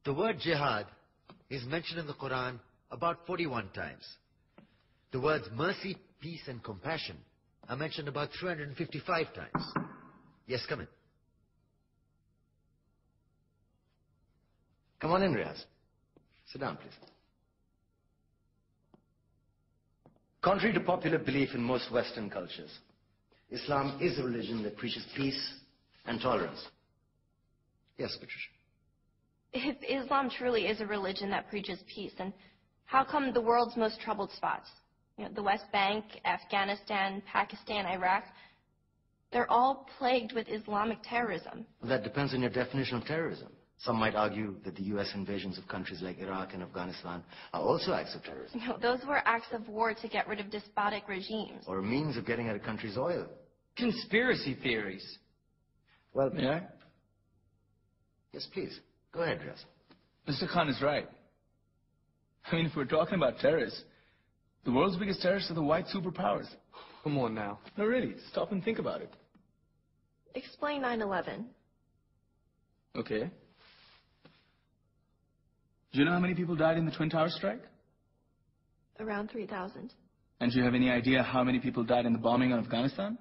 The word jihad is mentioned in the Quran about 41 times. The words mercy, peace, and compassion are mentioned about 355 times. Yes, come in. Come on in, Riaz. Sit down, please. Contrary to popular belief in most Western cultures, Islam is a religion that preaches peace and tolerance. Yes, Patricia. If Islam truly is a religion that preaches peace, then how come the world's most troubled spots, the West Bank, Afghanistan, Pakistan, Iraq, they're all plagued with Islamic terrorism? Well, that depends on your definition of terrorism. Some might argue that the U.S. invasions of countries like Iraq and Afghanistan are also acts of terrorism. Those were acts of war to get rid of despotic regimes. Or a means of getting at a country's oil. Conspiracy theories. Well, May I? Yes, please. Go ahead, Riaz. Mr. Khan is right. I mean, if we're talking about terrorists, the world's biggest terrorists are the white superpowers. Come on now. No, really. Stop and think about it. Explain 9/11. Okay. Do you know how many people died in the Twin Towers strike? Around 3,000. And do you have any idea how many people died in the bombing of Afghanistan?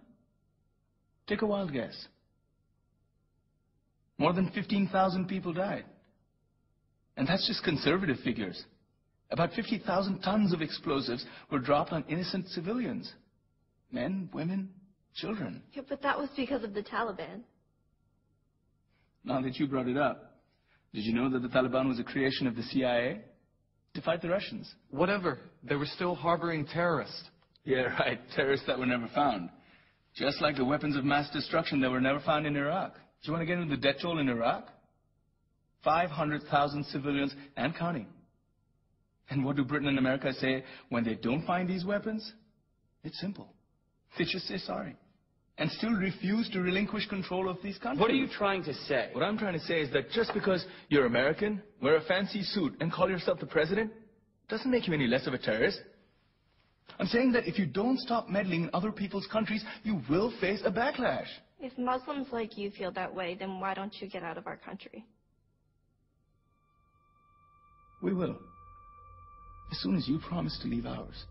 Take a wild guess. More than 15,000 people died. And that's just conservative figures. About 50,000 tons of explosives were dropped on innocent civilians. Men, women, children. Yeah, but that was because of the Taliban. Now that you brought it up, did you know that the Taliban was a creation of the CIA to fight the Russians? Whatever. They were still harboring terrorists. Yeah, right. Terrorists that were never found. Just like the weapons of mass destruction that were never found in Iraq. Do you want to get into the death toll in Iraq? 500,000 civilians and counting. And what do Britain and America say when they don't find these weapons? It's simple. They just say sorry. And still refuse to relinquish control of these countries. What are you trying to say? What I'm trying to say is that just because you're American, wear a fancy suit, and call yourself the president, doesn't make you any less of a terrorist. I'm saying that if you don't stop meddling in other people's countries, you will face a backlash. If Muslims like you feel that way, then why don't you get out of our country? We will. As soon as you promise to leave ours.